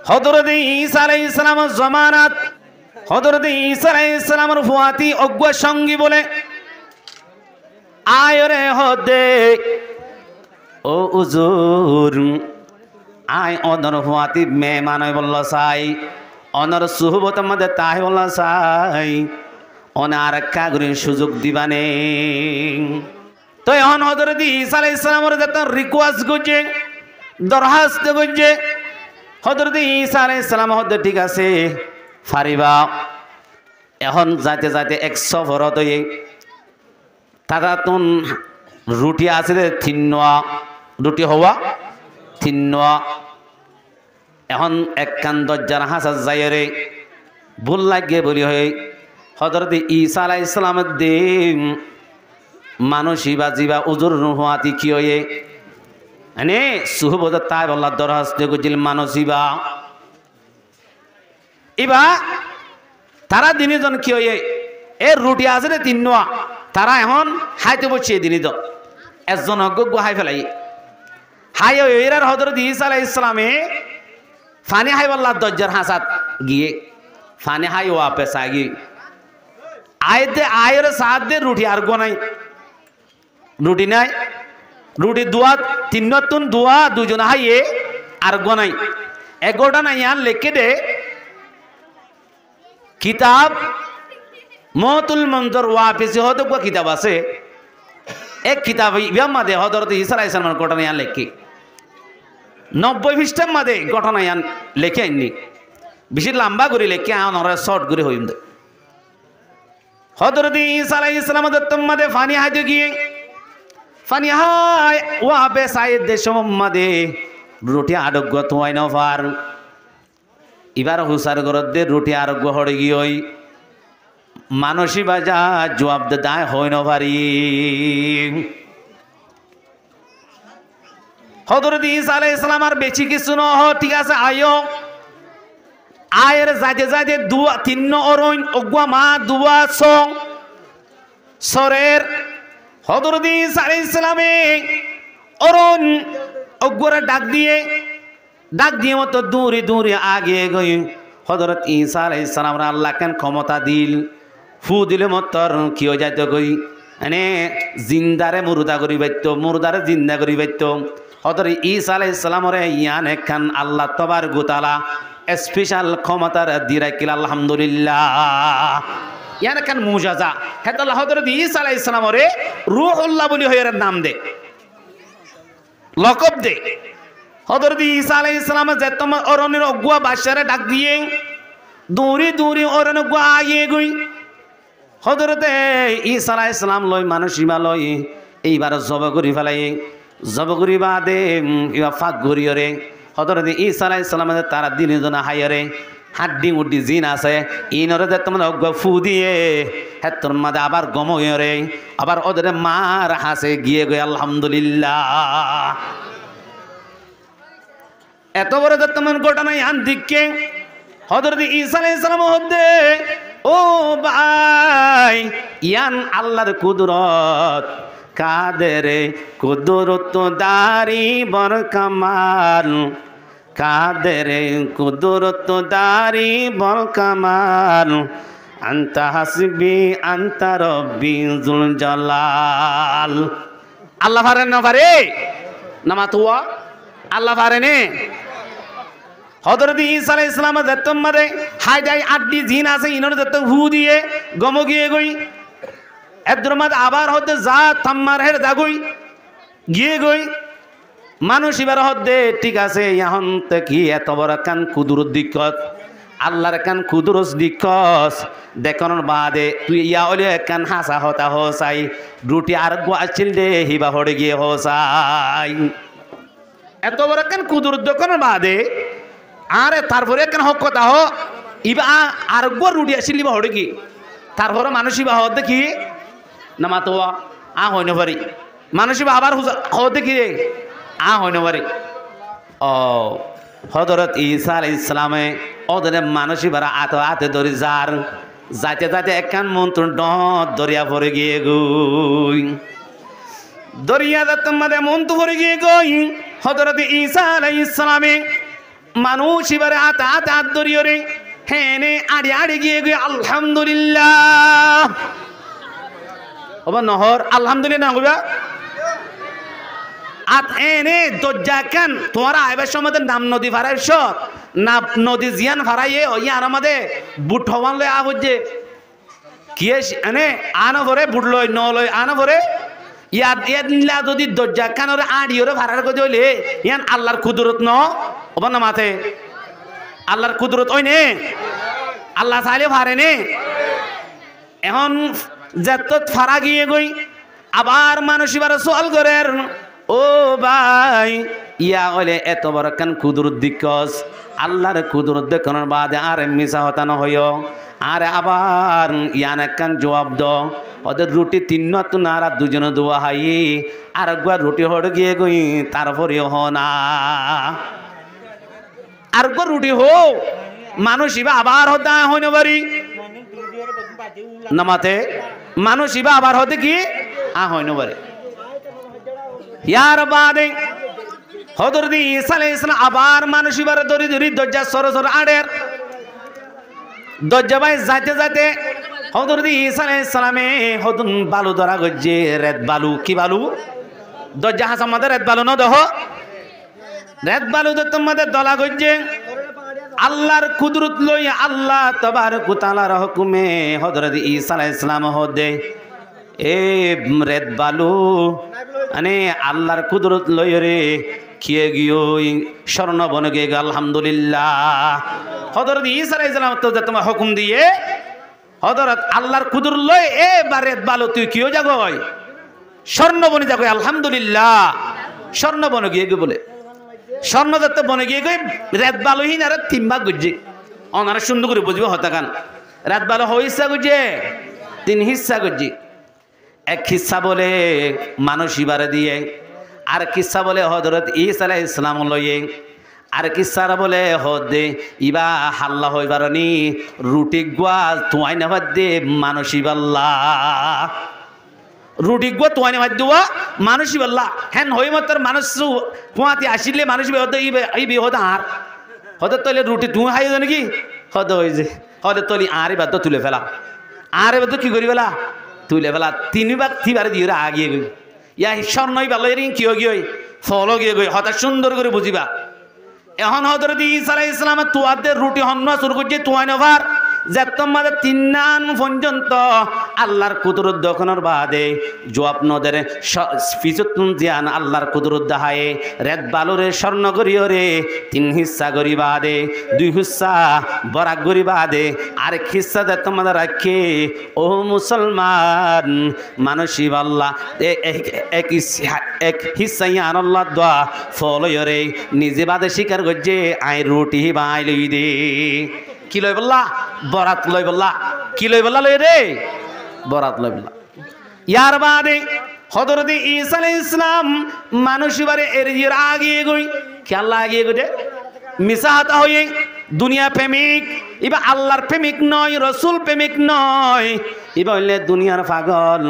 হযরত ঈসা আলাইহিস সালামের জামানাত হযরত ঈসা আলাইহিস সালামের ফুয়াতি অজ্ঞ সঙ্গী বলে আয়রে হদে ও হুজুর আয় অনর ফুয়াতি মেহমান হই বলল চাই অনর সুহবতের মধ্যে তাই বলল চাই অনার কাগরির সুযোগ দিবানে তো এখন হযরত ঈসা আলাইহিস সালামের যত রিকোয়েস্ট করছে দরখাস্ত করছে হযরত ঈসা আলাইহিস সালাম হতে ঠিক আছে ফারিবা এখন যাইতে যাইতে 100 ফরত হয়ে তারা তুন রুটি আছে তিননোয়া রুটি হওয়া তিননোয়া এখন একখান দরজার হাসার যাইরে ভুল লাগে বলি হয়ে হযরত ঈসা আলাইহিস সালামের দিন মানুষই বা জিবা উজুর রুহাতি কি হয়ে মানে সুহবত তাই বল্লা দরখাস্ত করছিল মানুষই বা ইবা তারা দিনজন কি হয়ে এর রুটি আছে রে তিননোয়া তারা এখন হাইতে বসছে দিনই তো একজন অজ্ঞ হাই ফেলাই হাই এরার হযরত ঈসা আলাইহিস সালামে ফানি হাই বল্লা দরজার হাসাত গিয়ে ফানি হাই ওয়াপস আগি আইতে আয়ের সাথ দে রুটি আর গো নাই রুটি নাই রুটি দুয়া তিন নতুন দুয়া দুজন হাইয়ে আর গো নাই 11টা নাই আর লিখে দে কিতাব মতুল মঞ্জর ওয়াপিসে হতে গো কিতাব আছে এক কিতাব ইয়াম মাদে হযরত ঈসা আলাইহিস সালামের ঘটনা ইয়ান লেখি 90 পৃষ্ঠার মাদে ঘটনা ইয়ান লেখে আইনি বেশি লম্বা করে লেখে আন ওরা শর্ট করে হইম দে হযরত ঈসা আলাইহিস সালামের তম্মাদে ফানি হাইতে গিয়ে ফানি হাই ওয়াবে সাইদ দেশম মাদে রুটি আডগ্য তোয়াই না ফার এবার হুসার গরদে রুটি আরোগ্য হড়ে গিয়ে ওই মানসী বাজা জবাব দায় হয় না পারি হযরত ঈসা আলাইহিস সালাম আর বেশি কিছু না ঠিক আছে আয়ো আয়ের যাইতে যাইতে দুয়া তিন অরণ অগুয়া মা দুয়া সং সরের হযরত ঈসা আলাইহিস সালামে অরণ অগুয়ারে ডাক দিয়ে মতো দূরে দূরে আগে গই হযরত ঈসা আলাইহিস সালাম আল্লাহ কেন ক্ষমতা দিল ফু দিলে মতর কি হয়ে যাইতো কই মানে জিন্দারে মুর্দা করি বাইতো মুর্দারে জিন্দা করি বাইতো হযরত ঈসা আলাইহিস সালামরে ইয়ান একখান আল্লাহ তাবারক ওয়া তাআলা স্পেশাল ক্ষমতার দিরাইকিল আলহামদুলিল্লাহ ইয়ান একখান মুজাজা হেত আল্লাহ হযরত ঈসা আলাইহিস সালামরে রূহুল্লাহ বলি হয়ে নাম দে লকব দে হযরত ঈসা আলাইহিস সালাম যেতম অরণের অগুয়া বাদশারে ডাক দিয়ে দূরে দূরে অরণ অগুয়া আইয়ে গই হযরত ঈসা আলাইহিস সালাম লই মানুষিমা লই এইবার জব করি ফেলাই জব করি বাদে ইয়া ফাক গরিয়রে হযরত ঈসা আলাইহিস সালাম তারা দিনে জনা হাইরে হাড্ডি মুড্ডি জিন আছে ইনরে যেতম অগুয়া ফু দিয়ে হেতর মাদে আবার গময়রে আবার ওদের মার হাসে গিয়ে গই আলহামদুলিল্লাহ এত বড় দত্তমান ঘটনা ইয়ান দিকে হযরত ঈসা আলাইহিস সালাম হদে ও ভাই ইয়ান আল্লাহর কুদরত কাদেরে কুদরত দারি বর কামাল কাদেরে কুদরত দারি বর কামাল আনতা হাসবি আনতা রব্বি যুল জালাল আল্লাহ পারে না পারে নামাতুয়া আল্লাহ পারে নে হযরত ঈসা আলাইহিস সালাম যেতম মাদে হাই যাই আড্ডি জিন আছে ইনর যত হু দিয়ে গম গিয়ে গই এদর মাদ আবার হতে যা থাম্মার হের দাগই গিয়ে গই মানুষ এবার হদে ঠিক আছে এখন তো কি এত বড় কান কুদরত দিকত আল্লাহর কান কুদরত দিকস দেখনের বাদে তুই ইয়া হলে কান হাসা হতা হোসাই রুটি আর গোয়াছিল দে হিবা হড়ে গিয়ে হোসাই এত বড় কান কুদরত দেখনের বাদে আরে তারপরে কেন হক কথা হ ইবা আর গো রুটি আসিল বা হড়ে কি তারপরে মানুষই বা হদ দেখি না মাতোয়া আ হইন পারি মানুষই বা আবার হদ দেখি রে আ হইন পারি ও হযরত ঈসা আলাইহিস সালামে ওদের মানুষই বারা আতে আতে ধরে যার যাইতে যাইতে একখান মন্ত্র দরিয়া পড়ে গিয়ে গই দরিয়া তোমাদের মন্ত্র পড়ে গিয়ে গই হযরত ঈসা আলাইহিস সালামে মানুষ এবারে হাত ধরিয়ে রে হ্যাঁ নে আড়ি গিয়ে আলহামদুলিল্লাহ নহর আলহামদুলিল্লাহ কইবা আত এনে দজ্জা কেন তোমার আইবার সময় নাম নদী ফারাইছ না নদী জিয়ান ফারাইয়ে ইয়ার আমাদের বুট হওয়ান লয় আবজে কি এনে আনা ভরে বুট লয় ন লয় আনা ভরে ইয়াদিল্লা যদি দজ্জা কানোর আড়িওরে ফারার করে হইলে ইয়ান আল্লাহর কুদরত ন ওবা না মাথে আল্লাহর কুদরত ওই নে আল্লাহ চাইলে ফারে নে এখন যত ফারা গিয়ে গই আবার মানুষ এবার সোয়াল করেন ও ভাই ইয়া হলে এত বড় কেন কুদরত দিকস আল্লাহর কুদরত দেখানোর বাদে আর মিশা হতানো হইও আর আবার ইয়ান একখান জবাব দ ওদের রুটি তিন নারা দুজনে দোয়া হাই আর একবার রুটি হড় গিয়ে গই তারপরেও হ না আর একবার রুটি হো মানুষ ইবা আবার হতা হইন পারি নামাতে মানুষ ইবা আবার হতে কি হইন পারে ইয়ার বাদে হযরত ঈসা আলাইহিস সালাম আবার মানুষ ইবার ধরি দরজা সর আড়ের দরজা ভাই যাইতে হযরত ঈসা আলাইহিস সালামে হদুন বালু ধরা গজ্জে রেত বালু কি বালু দরজা হাসা মাদের রেত বালু ন দেহ রেত বালু তো তোমাদের দলা গজ্জে আল্লাহর কুদরত লই আল্লাহ তাবারক ওয়া তাআলার হুকুমে হযরত ঈসা আলাইহিস সালাম হদে এ রেত বালু আনে আল্লাহর কুদরত লই রে কিয়ে গিয়ে স্বর্ণ বনে গিয়ে আলহামদুলিল্লাহ হযরত ঈসা আলাইহিস সালাম তো তোমার হুকুম দিয়ে হযরত আল্লাহর কুদরত লই এবার রেত বালু তুই কিও জাগয় স্বর্ণ বনে জাগয় আলহামদুলিল্লাহ স্বর্ণ বনে গিয়ে বলে স্বর্ণ দত্ত বনে গিয়ে গই রেত বালুহীন আর তিন ভাগ গুজে অনারা সুন্দর করে বুঝবে হতাকান রাত বালু হইসা গুজে তিন হিস্সা গুজি এক হিস্সা বলে মানুষ ইবারে দিয়ে আর কিসা বলে হযরত ঈসা আলাইহিস সালাম লয়ে আর কিসারা বলে হদে ইবা হাল্লা হইবারনি রুটি গোয়াল তুয়াই না দে মানুষ ইবাল্লা রুটি গো তোয়ানি ভাত দেওয়া মানুষই বললা হ্যান হই মতর মানুষ কুয়াতে আসিলে মানুষ হতে এই হতে আর হতে তলে রুটি তুই খাই নাকি হতে হয়ে যে হতে তলি আরে বাদ তুলে ফেলা আরে বাদ কি করি ফেলা তুলে ফেলা তিনবার তিবারে দিয়ে আগিয়ে গই ইয়া স্বর্ণই ভালো এর কি গিয়ে ফলো গিয়ে গই হঠাৎ সুন্দর করে বুঝিবা এখন হযরত ঈসা আলাইহিস সালাম তুয়াদের রুটি হন্ন শুরু করছে তুয়াই নভার যেতমাদে তিন্নান পর্যন্ত আল্লাহর কুদরত দেখানোর বাদে জবাব নদের ফিজতুন জিয়ান আল্লাহর কুদরত দেখায় রেত বালুরে স্বর্ণ করিও রে তিন হিস্সা করি বাদে দুই হিস্সা বরাক করি বাদে আরেক হিস্সা যেতমাদে রাখে ও মুসলমান মানসি আল্লাহ এক হিস্সা ইয়ান আল্লাহ দোয়া ফলয় রে নিজে বাদে স্বীকার করছে আই রুটি বাই লই দে কি লই বললা বরাত লই বললা কি লই বললা লই রে বরাত লই বললা ইয়ার বাদে হযরত ঈসা আলাইহিস সালাম মানুষ বারে এর আগে গই কি আল্লাহ আগে গই মিসাহাতা হই দুনিয়া প্রেমিক ইবা আল্লাহর প্রেমিক নয় রাসূল প্রেমিক নয় ইবা হইলে দুনিয়ার পাগল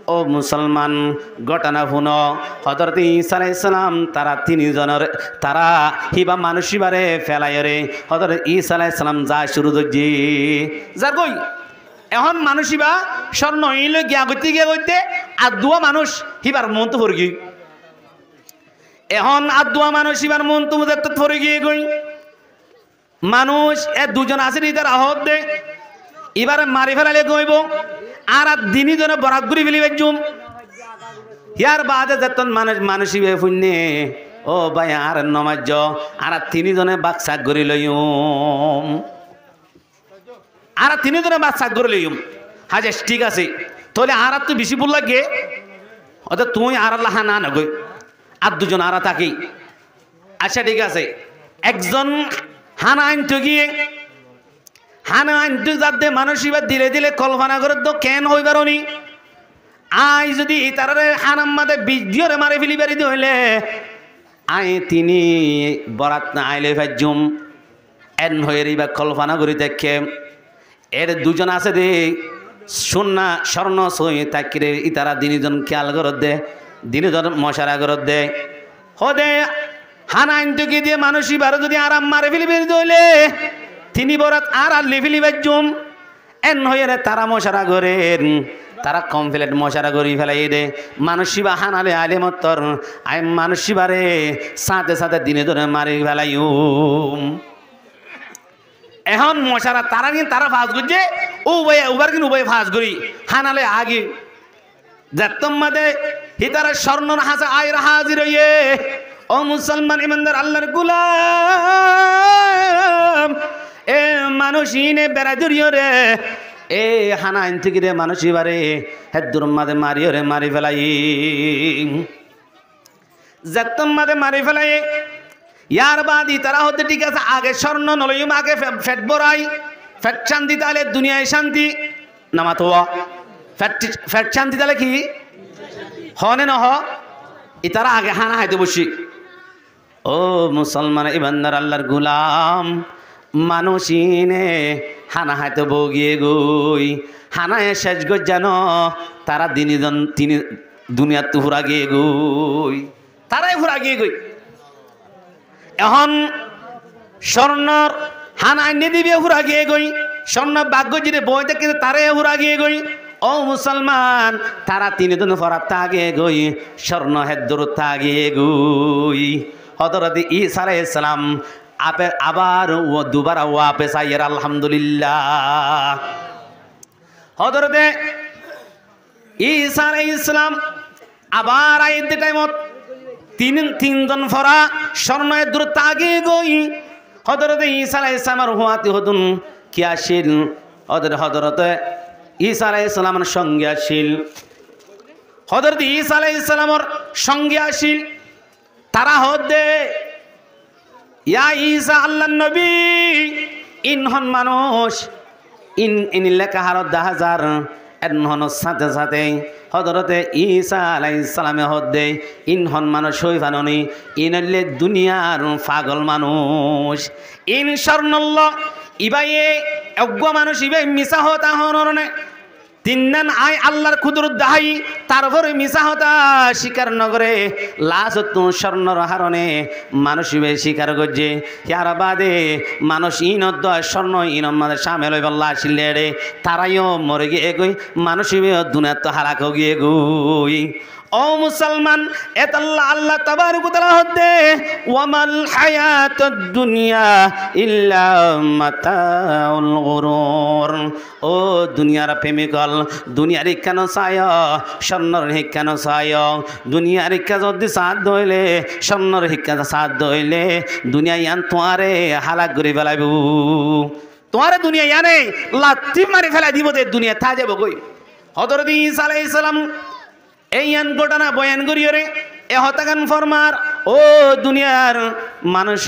ও মুসলমান ঘটনা শুনো হযরত ঈসা আলাইহিস সালাম তারা তিনজনের তারা হিবা মানুষিবারে ফেলাইরে হযরত ঈসা আলাইহিস সালাম যা শুরু করজি যার কই এখন মানুষিবা স্বর্ণ হইলে গিয়া গইতে আর দুয়া মানুষ হিবার মন তো ভরে গই এখন আর দুয়া মানুষ হিবার মন তো মুজাত ভরে গিয়ে গই মানুষ এ দুজন আছে নি তার আহত দে এবারে মারি ফেলালে কইব আর দিনই জনে বরাক ঘুরি ফেলিবে জুম ইয়ার বাদে যেতন মানুষই ফুন্নে ও ভাই আর নমাজ আর তিনজনে বাক্সা ঘুরি লইম আর তিনজনে বাক্সা ঘুরি লইম হাজে ঠিক আছে তাহলে আর তো বেশি বল লাগে অত তুই আর আল্লাহ না নগই আর দুজন আর থাকি আচ্ছা ঠিক আছে একজন হানা আনতে গিয়ে হানা আনতে যাতে মানুষ এবার দিলে দিলে কল্পনা করে তো কেন হইবারনি আই যদি তারে হানাম মাদে বিজরে মারে ফেলিবারি হইলে আই তিনি বরাত না আইলে ভাজুম এন হয়ে বা কল্পনা করে দেখে এর দুজন আছে রে সোনা স্বর্ণ সই তাকিরে ইতারা দিনজন খেয়াল করত দে দিনজন মশারা করত দে হদে হানা আইনটুকি দিয়ে মানুষই বারো যদি আরাম মারে ফেলিবে দইলে তিনি বরাত আর আল্লি ফেলিবার জুম এন হয়ে রে তারা মশারা করেন তারা কমপ্লেট মশারা করি ফেলাই দে মানুষিবা হানালে আলে মত্তর আই মানুষিবারে সাথে সাথে দিনে ধরে মারি ফেলাই এখন মশারা তারা কিন্তু তারা ফাঁস করছে উভয়ে উবার কিন্তু উভয়ে ফাঁস করি হানালে আগে যাত্তম মাদে হিতারা স্বর্ণর হাসা আয়ের হাজির হইয়ে ও মুসলমান ইমানদার আল্লাহর গোলাম এ মানুষিনে বেড়া জড়িয়ে রে এ হানা আইন থেকে রে মানুষই বারে হেদুর মাদে মারিও রে মারি ফেলাই যাত্তম মাদে মারি ফেলাই ইয়ার বাদি তারা হতে ঠিক আছে আগে স্বর্ণ নলইম আগে ফেট বড়াই ফেট শান্তি তাহলে দুনিয়ায় শান্তি নামাতো ফেট শান্তি তাহলে কি হনে নহ ইতারা আগে হানা হাইতে বসি ও মুসলমান ইবান্দার আল্লাহর গুলাম মানুষিনে হানা হাইতে বগিয়ে গই হানায় শেষ গই জানো তারা দিনিজন তিনি দুনিয়ার তো হুরা গিয়ে গই তারাই হুরা গিয়ে গই এখন স্বর্ণর হানায় নিদিবে হুরা গিয়ে গই স্বর্ণ ভাগ্য যদি বইতে কিন্তু তারাই হুরা গিয়ে গই ও মুসলমান তারা তিনজন ফরাত তাগে গই স্বর্ণ হেদ্দুর তাগে গই হযরত ঈসা আলাইহিস সালাম আপে আবার ও দুবার ওয়াপস আইয়ার আলহামদুলিল্লাহ হযরত ঈসা আলাইহিস সালাম আবার আইতে টাইমত তিনজন ফরা স্বর্ণ হেদ্দুর তাগে গই হযরত ঈসা আলাইহিস সালামের হুয়াতি হদুন কি আসিল হযরত ঈসা আলাইহিস সালামের সঙ্গে আসিল হযরত ঈসা আলাইহিস সালামের সঙ্গে আসিল তারা হদে ইয়া ঈসা আল্লাহর নবী ইনহন মানুষ ইনিল্লাকা হারত দাহাজার এনহন সাথে সাথে হযরতে ঈসা আলাইহিস সালামে হদে ইনহন মানুষ হইফাননি ইনলে দুনিয়ার পাগল মানুষ ইন স্বর্ণল্লাহ ইবাইয়ে অজ্ঞ মানুষ ইবাই মিশা হতা হনরনে তিনদান আই আল্লাহর কুদরত দাহাই তারপরে মিশা হতা স্বীকার নগরে লাশ তু স্বর্ণর হারণে মানুষ ইবে স্বীকার করছে ইয়ার বাদে মানুষ ইনদ স্বর্ণ ইনম মাদে সামেল হইব লাশিলে রে তারাইও মরে গিয়ে গই মানুষ ইবে দুনিয়া তো হারাক গিয়ে গই ও মুসলমান এতাল্লাহ আল্লাহ তাবারক ওয়া তাআলা হদে ওয়ামাল হায়াতুদ দুনিয়া ইল্লা মাতাউল গুরুর ও দুনিয়ার প্রেমিকল দুনিয়ার কেন চায় স্বর্ণর কেন চায় দুনিয়ার যদি সাথ দইলে স্বর্ণর শিক্ষা সাথ দইলে দুনিয়া ইয়ান তোমারে হালাক করে ফেলাইব তোমারে দুনিয়া ইয়ানে লাত্তি মারি ফেলাই দিব দে দুনিয়া থা যাব কই হযরত ঈসা আলাইহিস সালাম এই ঘটনা বয়ান করিও রে এ হতাগান ফরমার ও দুনিয়ার মানুষ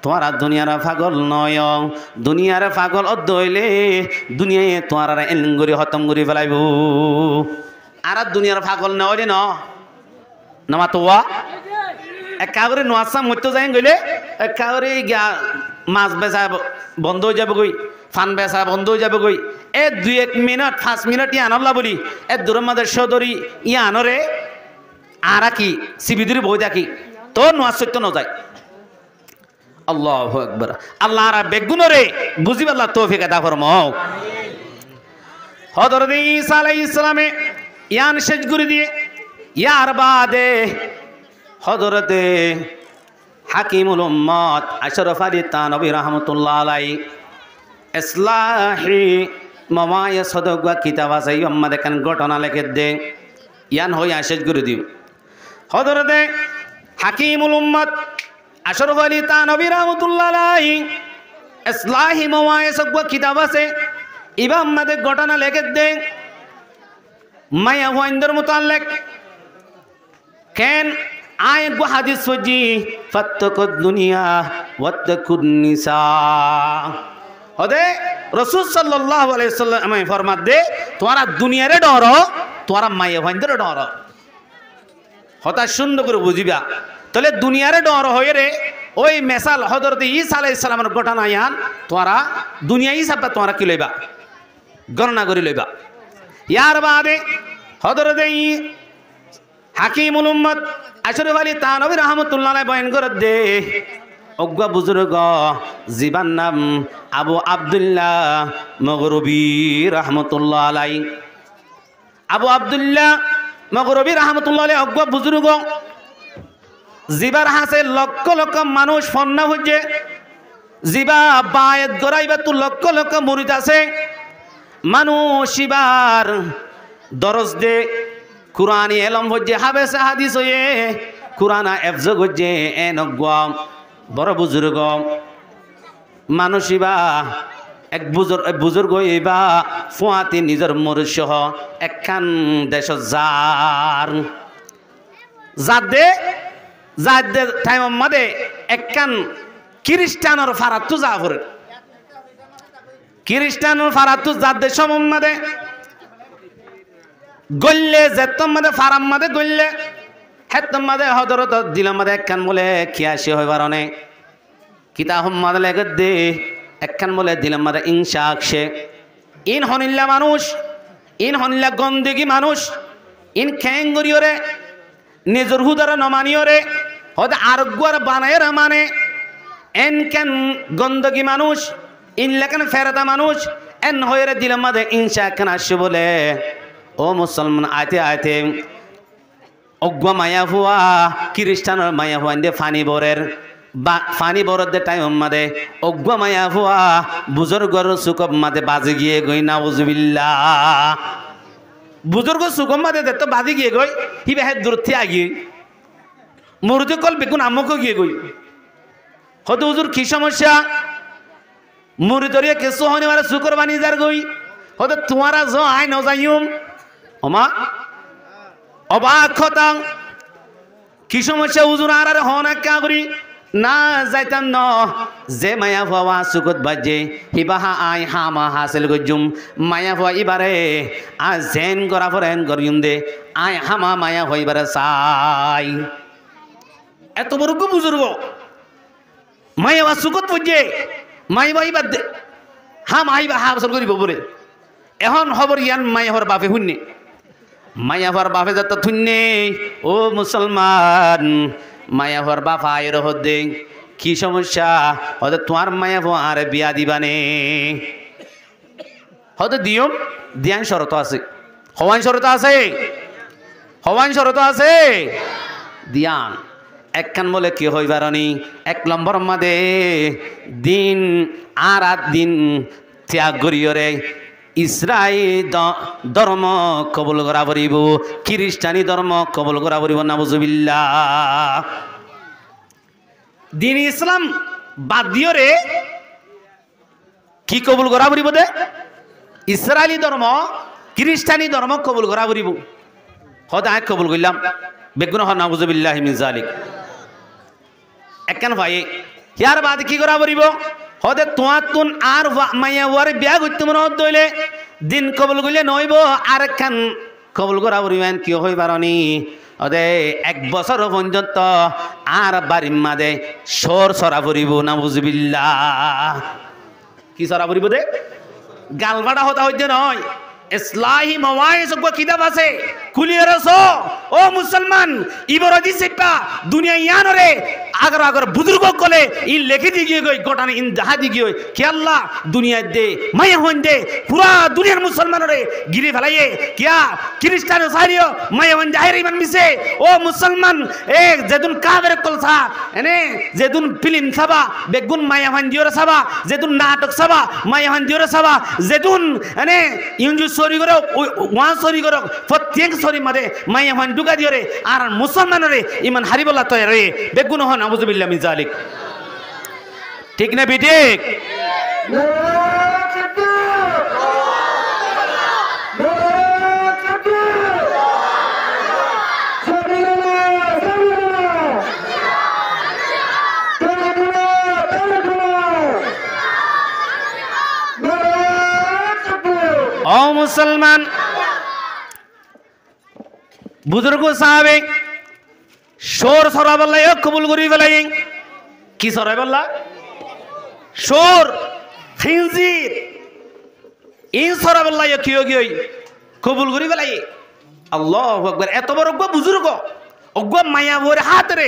তোমারা দুনিয়ার পাগল নয় দুনিয়ার পাগল অদইলে দুনিয়ায় তোমারা এলঙ্গরি হতম করে ফেলাইব আর দুনিয়ার পাগল নইলে নমা তোয়া একাগরে নোয়াশা মরতে যাই গইলে একাগরে মাছ বেচা বন্ধ হয়ে যাবে গই ফান বেচা বন্ধ হয়ে যাবে গই এ 2-1 মিনিট 5 মিনিট ইয়া আনলা বলি এ দূরের মাঝে সদরি ইয়া আনরে আর কি সিবিদুরি বই দেখি তো নোয়াজ সত্য ন যায় আল্লাহু আকবার আল্লাহ রা বেগুনরে বুঝিব আল্লাহ তৌফিক আতা ফরমাও হযরত ঈসা আলাইহিস সালামে ইয়ান শেষ করে দিয়ে ইয়ার বাদে হযরতে হাকিমুল উম্মত আশরাফ আলী তানবী রাহমাতুল্লাহ আলাইহি ইসলাহি মামায়া সদগা কিতাব আছে আমাদের কান ঘটনা লিখে দে ইয়ান হই শেষ করে দিও হযরতে হাকিমুল উম্মত আশরাফ আলী তানবী রাহমাতুল্লাহ আলাইহি ইসলাহি মামায়া সদগা কিতাব আছে ইবা আমাদের ঘটনা লিখে দে মায়া ওয়াইন্দার মুতাল্লিক কেন আয় গো হাদিস ফজি ফাত্তাকুদ দুনিয়া ওয়াত্তাকুন নিসা হদে রাসূল সাল্লাল্লাহু আলাইহি ওয়াসাল্লাম ফরমাত দে তোরা দুনিয়ারে ডর তোরা মায়ে ভাইন্দরে ডর হতা সুন্দর করে বুঝিবা তাহলে দুনিয়ারে ডর হয়ে রে ওই মেসাল হযরত ঈসা আলাইহিস সালামের ঘটনা ইয়ান তোরা দুনিয়া হিসাবে তোরা কি লইবা গণনা করে লইবা ইয়ার বাদে হযরত হাকিমুল উম্মত আশরাফ আলী থানভী রাহমাতুল্লাহ আলাইহি বয়ান করে দে অজ্ঞ বুজুর্গ জীবান নাম আবু আব্দুল্লাহ মগরবী রাহমাতুল্লাহ আলাইহি। আবু আব্দুল্লাহ মগরবী রাহমাতুল্লাহ আলাইহি অজ্ঞ বুজুর্গ জিবার হাসে লক্ষ লক্ষ মানুষ ফন্না হচ্ছে জিবা বায়েত গড়াইবা তো লক্ষ লক্ষ মুরিদ আছে মানুষ ইবার দরজ দে কুরআনি এলম হচ্ছে হাবেসে হাদিস হয়ে কুরআনা এফজগ হচ্ছে এনজ্ঞ বড় বুজুর্গ মানুষ ইবা এক বুজুর্গ ইবা ফুয়াতি নিজের মুরিদ সহ একখান দেশ যাদে টাইম মধ্যে একখান খ্রিস্টানোর ফারাত্তু জাফর খ্রিস্টানোর ফারাত্তু যাদে সমম মধ্যে গল্লে যেতম মধ্যে ফারাম মধ্যে গল্লে হেতম মধ্যে হদরত দিলাম মধ্যে একখান বলে খিয়াসি হইবার অনেক কিতাব মধ্যে লেগে দে একখান বলে দিলাম মধ্যে ইনশা আকশে ইন হনিল্লা মানুষ ইন হনিল্লা গন্দিগি মানুষ ইন খেঙ্গরিয়রে নিজের হুদারা নমানিয়রে হয়তো আরোগ্যর বানায়ের মানে এন কেন গন্দগি মানুষ ইন লেখেন ফেরতা মানুষ এন হয়ে দিলাম মাঝে ইনশা কেন আসছে বলে ও মুসলমান আইতে আইতে অজ্ঞ মায়া হুয়া খ্রিস্টানের মায়া হুয়া দে ফানি বরের দে টাইম মাদে অজ্ঞ মায়া হুয়া বুজুর্গর সুকব মাদে বাজে গিয়ে গই নাউজুবিল্লাহ বুজুর্গ সুকম মাদে দে তো বাজে গিয়ে গই হি বেহে দূর থেকে আগিয়ে মুরুদে কল বেগুন আমকে গিয়ে গই হয়তো হুজুর কি সমস্যা মুরিদরিয়া কেসো হনে वाला শুকর বানি যার গই হয়তো তোমারা জ আই ন যাইম ওমা অবাক হতাম কি সমস্যা হুজুর আর হনা কা করি না যাইতাম ন যে মায়া ভাওয়া সুকত বাজে হিবাহা আই হামা হাসিল গজুম মায়া ভাওয়া ইবারে আ জেন গরা ফরেন গরিম দে আই হামা মায়া হইবারে সাই এত বড় বুজুর্গ মায়া বা সুকত বুঝে মাই বাই বাদ দে হাম আইবা হা বছর করিব বলে এখন খবর ইয়ান মাই হর বাপে শুননি মায়া হর বাপে যত শুননি ও মুসলমান মায়া হর বাপা আয়ের হদে কি সমস্যা হয়তো তোমার মায়া ভো আর বিয়া দিবানে হয়তো দিয়ম দিয়ান শরত আছে হওয়ান শরত আছে হওয়ান শরত আছে দিয়ান একখান বলে কি হইবারনি এক নম্বর মাদে দিন আর আট দিন ত্যাগ করিয়রে ইসরায়েল ধর্ম কবুল করা পড়িব খ্রিস্টানি ধর্ম কবুল করা পড়িব নাউজুবিল্লাহ দিন ইসলাম বাদ দিয়রে কি কবুল করা পড়িব দে ইসরায়েলি ধর্ম খ্রিস্টানি ধর্ম কবুল করা পড়িব হয়তো আয় কবুল করলাম বেগুন হ নাউজুবিল্লাহি মিন যালিক একখান ভাই ইয়ার বাদ কি করা পড়িব হতে তোমার তুন আর মাইয়া ওয়ার বিয়া করতে মনে হইলে দিন কবুল করলে নইব আর একখান কবুল করা পড়িবেন কি হইবারনি ওদে এক বছর পর্যন্ত আর বাড়ির মাঝে সর সরা পড়িব নাউজুবিল্লাহ কি সরা পড়িব দে গালবাটা হতা হইতে নয় ইসলাহি মাওয়াইজ গো কিতাব আছে খুলিয়ে রাখো ও মুসলমান ইবরাদি সিপা দুনিয়া ইয়ানরে আগর আগর বুজুর্গ কলে ই লেখি দি গিয়ে গই গোটানে ইন জাহা দি গিয়ে কি আল্লাহ দুনিয়া দে মায়া হন দে পুরা দুনিয়ার মুসলমানরে গিরি ফেলাইয়ে কিয়া খ্রিস্টান সারিও মায়া হন জাহির ইমান মিছে ও মুসলমান এ যেদুন কাবের কলসা এনে যেদুন ফিল্ম সাবা বেগুন মায়া হন দিওর সাবা যেদুন নাটক সাবা মায়া হন দিওর সাবা যেদুন এনে ইনজু সরি করো ওয়ান সরি করো প্রত্যেক সরি মাদে মাইয়া হন ডুকা দিও রে আর মুসলমানরে ইমান হারিবল্লাহ তয় রে বেগুন হন নাউজুবিল্লাহ মিন যালিক ঠিক না বিঠিক ও মুসলমান বুজুর্গ সাহাবে সোর সরা বললাই কবুল করি ফেলাই কি সরাই বললা সোর খিনজির ইন সরা বললাই কি কবুল করি ফেলাই আল্লাহু আকবার এত বড় বুজুর্গ অগ্গা মায়া ভরে হাত রে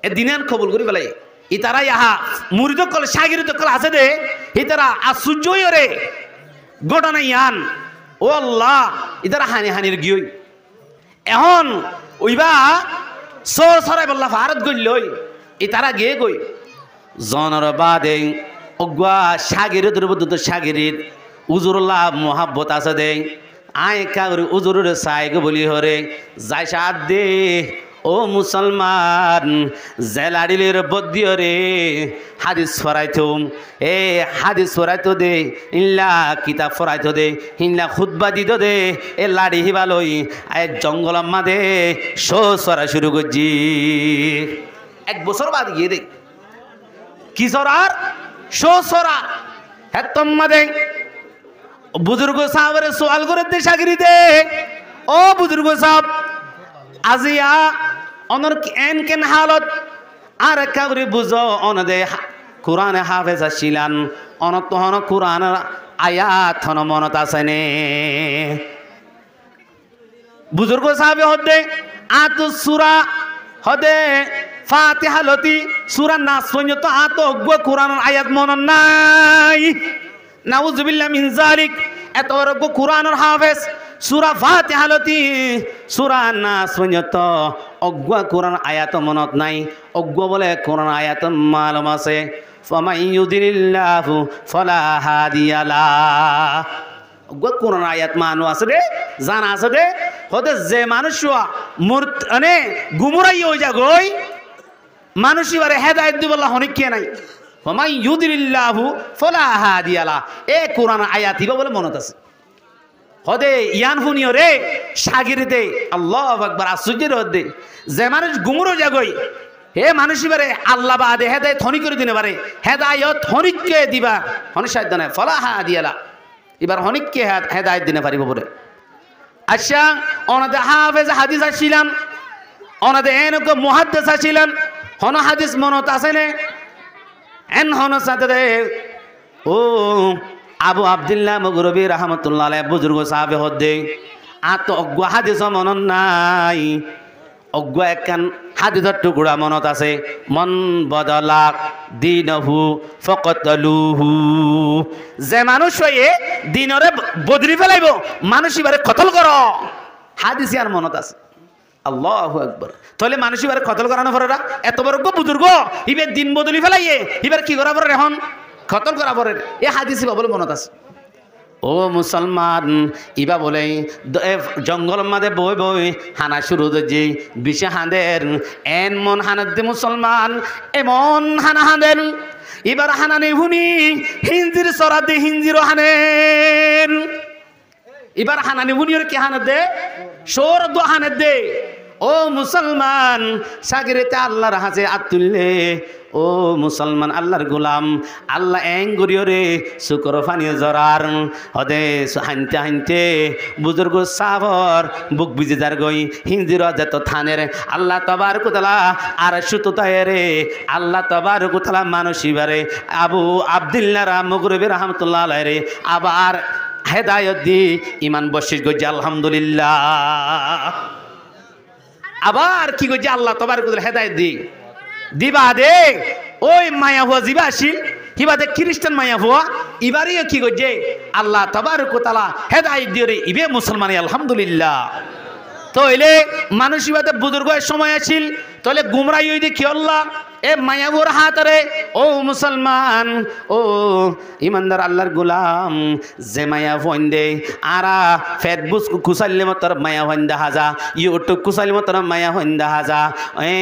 এ দিনান কবুল করি পেলাই ইতারা ইহা মুরিদ কল সাগিরিত কল আছে দে ইতারা আশ্চর্যই রে ঘটনা ইয়ান ও আল্লাহ ইতারা হানি হানির গিয়ে এখন ওইবা সর সরাই বললা ভারত গইলই ইতারা গিয়ে গই জনর বাদে অগুয়া সাগিরিত রূপদূত সাগিরিত উজুরুল্লাহ মোহাব্বত আছে দে আয় কাগরি উজুরের সাইগ বলি হরে যাই সাদ দে ও মুসলমান জেলাডিলের বদ্দিও রে হাদিস ফরাইতো এ হাদিস ফরাইতো দে ইল্লা কিতাব ফরাইতো দে ইল্লা খুতবা দিত দে এ লাড়ি হিবালই আয় জঙ্গল মাদে শো সরা শুরু করছি 1 বছর বাদ গিয়ে দে কি সরার শো সরা হ্যাঁ তোমাদের বুজুর্গ সাহাবের সোয়াল করে দে সাগরি দে ও বুজুর্গ সাহাব আজিয়া অনর এন কেন হালত আর কাবরি বুঝো অনদে কোরআন হাফেজ ছিলান অনত হন কোরআন আয়াত হন মনত আছে নে বুজুর্গ সাহাবে হদে আত সূরা হদে ফাতিহা লতি সূরা নাস পর্যন্ত আত অজ্ঞ কোরআন আয়াত মনত নাই নাউজুবিল্লাহ মিন যালিক এত অজ্ঞ কোরআনের হাফেজ সূরা ফাতিহা লতি সূরা নাস পর্যন্ত অজ্ঞ কোরআন আয়াত মনত নাই অজ্ঞ বলে কোরআন আয়াত মালুম আছে ফামান ইউদিলিল্লাহু ফালা হাদিয়া লা অজ্ঞ কোরআন আয়াত মানু আছে রে জানা আছে রে হতে যে মানুষ মানে গুমরাই হয়ে যা গই মানুষ এবারে হেদায়েত দিবল্লাহ অনেক কে নাই ফামান ইউদিলিল্লাহু ফালা হাদিয়া লা এ কোরআন আয়াত দিবা বলে মনত আছে হদে ইয়ান হুনিও রে সাগিরিতে আল্লাহু আকবার আশ্চর্যের হদে যে মানুষ গুমরো জাগই হে মানুষ এবারে আল্লাহ বাদে হেদায়েত ধনী করে দিনে পারে হেদায়েত ধনীকে দিবা হনিসাধ্য নাই ফলা হাদিয়ালা এবার হনিককে হেদায়েত দিনে পারিব বলে আচ্ছা অনাদে হাফেজ হাদিস আসছিলেন অনাদে এনক মুহাদ্দিস আসছিলেন হন হাদিস মনত আছে নে এন হন সাথে ও আবু আব্দুল্লাহ মগরবি রহমতুল্লাহ আলাইহি বুজুর্গ সাহাবে হদে আত অজ্ঞ হাদিস মনত নাই অজ্ঞ একখান হাদিসের টুকরা মনত আছে মন বদলা দিনহু ফকতলুহু যে মানুষ হয়ে দিনরে বদলি ফেলাইব মানুষ এবারে কতল কর হাদিস আর মনত আছে আল্লাহু আকবার তাহলে মানুষ এবারে কতল করানো পরে এত বড় বুজুর্গ ইবে দিন বদলি ফেলাইয়ে এবার কি করা পরে এখন খতল করা পরে এ হাদিসই বাবল মনত আছে ও মুসলমান ইবা বলে জঙ্গল মাদে বই বই হানা শুরু যে বিষে হাঁদের এন মন হানার দে মুসলমান এমন হানা হাঁদের এবার হানানি হুনি হিঞ্জির সরা দে হিঞ্জির হানেন এবার হানানি হুনির কি হানা দে সোর দো হানে দে ও মুসলমান সাগরেতে আল্লাহর হাতে আতুল্লে ও মুসলমান আল্লাহর গোলাম আল্লাহ এং গরিও রে শুকর ফানি জরার হদে হানতে হানতে বুজুর্গ সাবর বুক বিজে যার গই হিন্দির যত থানের আল্লাহ তবার কুতলা আর সুততায় রে আল্লাহ তবার কুতলা মানসিবারে আবু আব্দুল্লাহ মগরবি রহমতুল্লাহ আলাইহি রে আবার হেদায়েত দি ইমান বশিস গজি আলহামদুলিল্লাহ আবার কি গজি আল্লাহ তবার কুতলা হেদায়েত দি দিবা দে ওই মায়া হুয়া জিবা আসিল হিবাদে খ্রিস্টান মায়া হুয়া ইবারিও কি গজে আল্লাহ তাবারক ওয়া তাআলা হেদায়েত দিয়ে ইবে মুসলমানি আলহামদুলিল্লাহ তো এলে মানুষ ইবাদে বুজুর্গের সময় আসিল তাহলে গুমরাই হই দেখি আল্লাহ এ মায়াবুর হাতরে ও মুসলমান ও ইমানদার আল্লাহর গোলাম যে মায়া ফন্দে আরা ফেসবুক কুসাইলে মতর মায়া ফন্দা হাজা ইউটিউব কুসাইলে মতর মায়া ফন্দা হাজা এ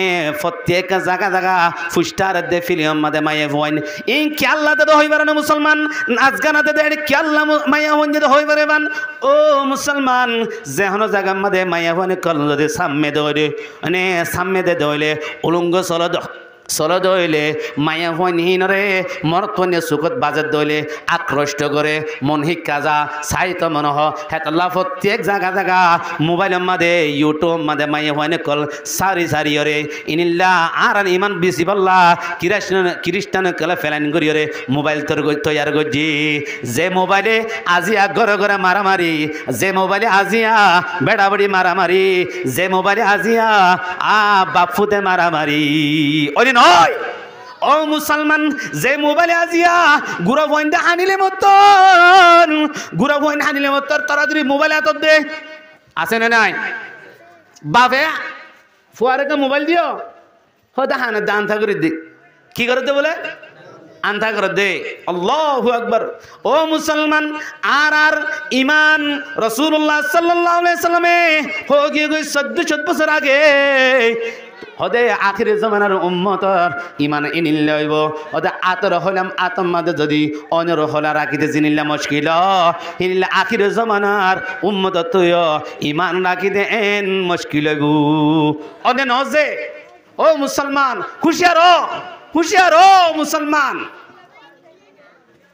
প্রত্যেক জায়গা জায়গা ফুস্টার দে ফিলিম মাদে মায়া ফন ইন কি আল্লাহ দে হইবার না মুসলমান নাচগানা দে কি আল্লাহ মায়া ফন দে হইবারে বান ও মুসলমান যে হন জায়গা মাদে মায়া ফন কল দে সামনে দে মানে সামনে দে দইলে উলঙ্গ সলদ চলো দইলে মায়া হইনরে মরতনে সুখত বাজার দইলে আকৃষ্ট করে মন শিক্ষা যা চাইতো মনে হেতলা প্রত্যেক জায়গা জায়গা মোবাইলের মাঝে ইউটিউব মাঝে মায়া হইনে কল সারি সারিয়রে ইনিল্লা আর ইমান বেশি বললা খ্রিস্টান কলে ফেলাইন করিয়রে মোবাইল তোর তৈয়ার করছি যে মোবাইলে আজিয়া ঘরে ঘরে মারামারি যে মোবাইলে আজিয়া বেড়াবড়ি মারামারি যে মোবাইলে আজিয়া বাপুতে মারামারি ওই নয় ও মুসলমান যে মোবাইলে আজিয়া গুড়া বইন্দা হানিলে মতন গুড়া বইন হানিলে মতন তোরা যদি মোবাইল হাতত দে আছে না নাই বাপে ফুয়ারেকে মোবাইল দিও হয়তো হানে দান থাকরে দে কি করে দে বলে আন্থা করে দে আল্লাহু আকবার ও মুসলমান আর ইমান রাসূলুল্লাহ সাল্লাল্লাহু আলাইহি সাল্লামে হয়ে গই 1400 বছর আগে হদে আখির জামানার উম্মতর ইমান ইনিল লইব হদে আতর হলাম আতম মাদে যদি অনর হলা রাখিতে জিনিল্লা মুশকিল ইনিল আখির জামানার উম্মত তুই ইমান রাখিতে এন মুশকিল হইব অনে নজে ও মুসলমান হুশিয়ার ও মুসলমান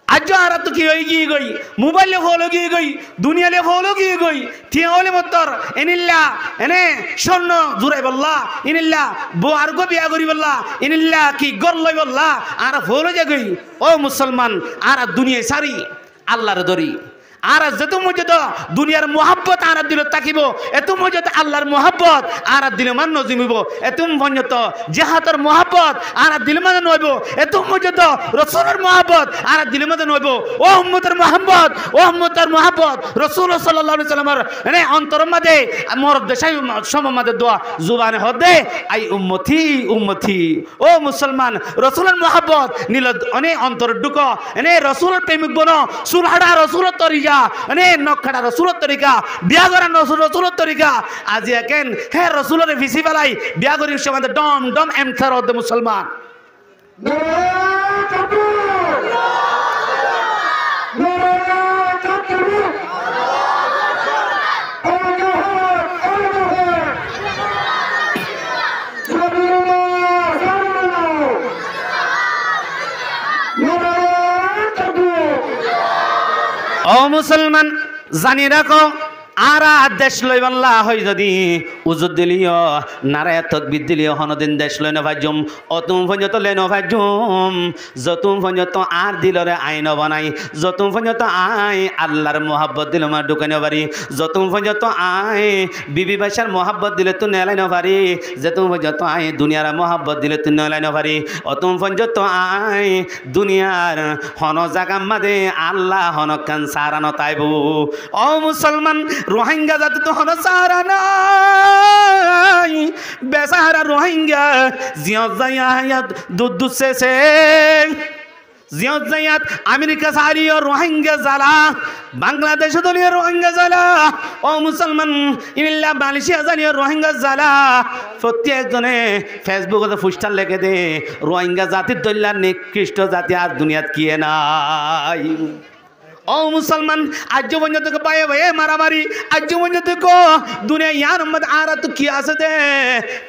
আজ আর তো কি হয়ে গিয়ে গই মোবাইলে হলো গিয়ে গই দুনিয়ালে হলো গিয়ে গই ঠিক হলে মতর এনিল্লা এনে স্বর্ণ জুড়াই বললা ইনিল্লা বো আর গো বিয়া করি বললা ইনিল্লা কি গর লই বললা আর হলো যে গই ও মুসলমান আর দুনিয়ায় সারি আল্লাহর দরি আর যত মজত দুনিয়ার মোহাব্বত আর দিল তাকিব এত মজত আল্লাহর মোহাব্বত আর দিল মান নজিমিব এত মজত জেহাতর মোহাব্বত আর দিল মান নইব এত মজত রসুলের মোহাব্বত আর দিল মান নইব ও উম্মতের মোহাব্বত রসুল সাল্লাল্লাহু আলাইহি সাল্লামের এনে অন্তর মাঝে মোর দেশাই সম মাঝে দোয়া জুবানে হদে আই উম্মতি ও মুসলমান রসুলের মোহাব্বত নীল অনে অন্তর ঢুক এনে রসুলের প্রেমিক বন সুলহাড়া রসুলের তরিকা এনে নখাড়া রসুলের তরিকা বিয়া করা রসুলের তরিকা আজি একেন হে রসুলের ভিসি বেলাই বিয়া করি সময় ডম ডম এমথার হদে মুসলমান ও মুসলমান জানি রাখো আর দেশ লই বাল্লা হয় যদি উজুদ দিলিও নারায় তকবির দিলিও হনদিন দেশ লই নভাজুম অতুম পর্যন্ত লে নভাজুম যতুম পর্যন্ত আর দিলরে আইন বানাই যতুম পর্যন্ত আই আল্লাহর মোহাব্বত দিল আমার ঢুকানো পারি যতুম পর্যন্ত আই বিবি বাসার মোহাব্বত দিলে তুই নেলাই নপারি যেতুম পর্যন্ত আই দুনিয়ার মোহাব্বত দিলে তুই নেলাই নপারি অতুম পর্যন্ত আই দুনিয়ার হন জাগাম মাদে আল্লাহ হনকান সারানো তাইব ও মুসলমান রোহিঙ্গা জাতি তো হন সারা নাই বেসাহারা রোহিঙ্গা জিয়ত জায়াত দুদু শেষে জিয়ত জায়াত আমেরিকা সারিও রোহিঙ্গা জ্বালা বাংলাদেশ দলীয় রোহিঙ্গা জ্বালা ও মুসলমান ইল্লা মালয়েশিয়া জানিও রোহিঙ্গা জ্বালা প্রত্যেকজনে ফেসবুকে পোস্টার লিখে দে রোহিঙ্গা জাতির দল্যার নিকৃষ্ট জাতি আর দুনিয়াত কিয়ে নাই ও মুসলমান আজ পর্যন্ত পায়ে ভাইয়ে মারামারি আজ পর্যন্ত দুনিয়া ইয়ার মধ্যে আর তো কি আছে দে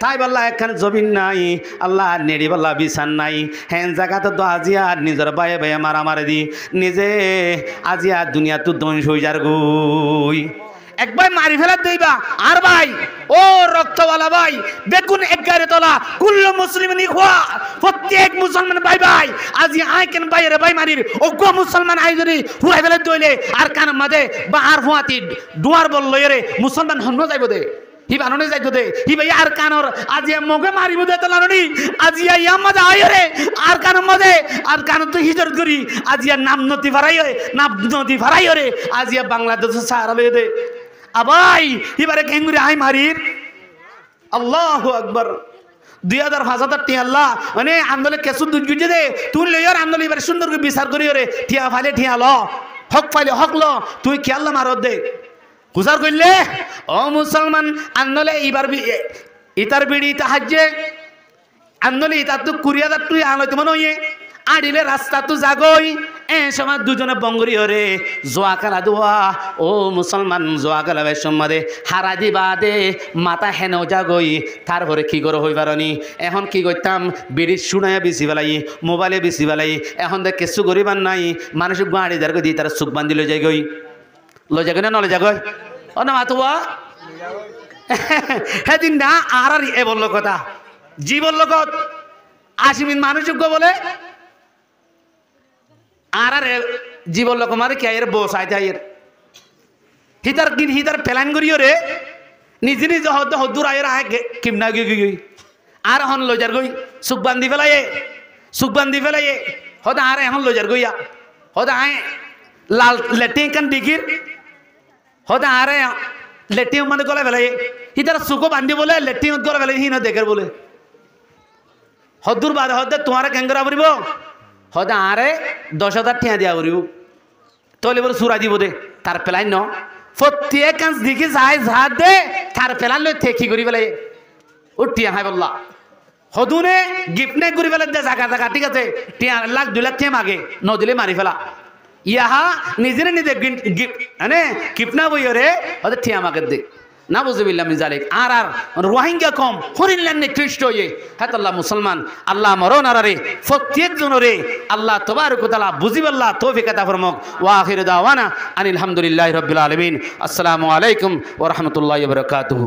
তাই বললা এখানে জমিন নাই আল্লাহ নেড়ি বললা বিছান নাই হ্যাঁ জায়গা তো আজিয়া নিজের ভাইয়ে ভাইয়ে মারামারি দি নিজে আজিয়া দুনিয়া তো ধ্বংস হয়ে যার গুই একবার মারি ফেলা দেইবা আর ভাই ও রক্তওয়ালা ভাই বেগুন একগারে তোলা কুল্লু মুসলিমিন ইখওয়া প্রত্যেক মুসলমান ভাই ভাই আজি আই কেন ভাইরে ভাই মারির ওগো মুসলমান আই যদি হুরাই ফেলা দইলে আর কান মাদে বা আর ফুয়াতি দুয়ার বল লইরে মুসলমান হন্ন যাইব দে হি বাননে যাইতো দে হি ভাই আর কানর আজি মগে মারিব দে তলানি আজি ইয়া মাদে আইরে আর কান মাদে আর কান তো হিজরত করি আজি নাম নতি ফারাই রে আজি বাংলাদেশ সারা লই দে আবাই এবারে কেঙ্গুরি আই মারির আল্লাহু আকবার 2005 টিয়া আল্লাহ মানে আন্দোলন কেসু দুজে দে তুই লইয়ার আন্দোলন এবারে সুন্দর করে বিচার করি রে ঠিয়া ফাইলে ঠিয়া ল হক পাইলে হক ল তুই কি আল্লাহ মারত দে গুজার করলে ও মুসলমান আন্দোলন এবার ইতার বিড়ি তাহাজ্জে আন্দোলন ইতার তো কুরিয়াদার তুই আলো তোমার নইয়ে আড়িলে রাস্তা তো জাগই সময় দুজনে বঙ্গরি হরে জোয়া খেলা দোয়া ও মুসলমান জোয়া খেলাবের সম্মাদে হারা দিবা দে মাথা হেনেও যাগই তারপরে কি করে হই পারনি এখন কি করতাম বিড়ি শুনাইয়া বেশি বেলাই মোবাইলে বেশি বেলাই এখন দেখ কিছু করিবার নাই মানুষ গাড়ি দাঁড় দিয়ে তারা চোখ বান্ধি লই যাগই না নলে যাগই ও না মাতুয়া সেদিন না আর এ বললো কথা জি বললো কত 80 মিনিট মানুষ বলে আর জি বললো কুমার কে এর বস আইতে আইয়ের হিতার প্ল্যান করিও রে নিজে নিজে হদ্দুর আয়ের আয় কিমনা গই আর এখন লজার গই সুখ বান্ধি ফেলাইয়ে হদা আর এখন লজার গইয়া হদা আয় লাল লেটিং কান ডিগির হদা আরে লেটিং মানে গলা ফেলাই হিতার সুখো বান্ধি বলে লেটিং গলা ফেলাই হিন দেখের বলে হদ্দুর বাদে হদ্দে তোমার কেঙ্গরা পড়ব হদা আরে 10,000 টিয়া দিয়া পড়ব তলে বলে সুরা দিব দে তার পেলাই ন প্রত্যেক কাজ দিকে যায় ঝাড় দে তার পেলান লই থেকি করি পেলাই ও টিয়া হাই বললা হদুনে গিফট নে করি পেলাই দে জায়গা ঠিক আছে টিয়া 1,00,000 2,00,000 টিয়া মাগে ন দিলে মারি ফেলা ইহা নিজের নিজে মানে গিফট না বইও রে হদে টিয়া মাগে দে না বুঝবিল্লা মিজালিক আর রোহিঙ্গা কম হরিল্লান খ্রিস্ট হয়ে হ্যাঁ আল্লাহ মুসলমান আল্লাহ মরণ আরে প্রত্যেক জনরে আল্লাহ তবারক ওয়া তাআলা বুঝিবাল্লাহ তৌফিক আতা ফরমাক ওয়া আখিরু দাওয়ানা আনিল হামদুলিল্লাহি রাব্বিল আলামিন আসসালামু আলাইকুম ওয়া রাহমাতুল্লাহি ওয়া বারাকাতুহু।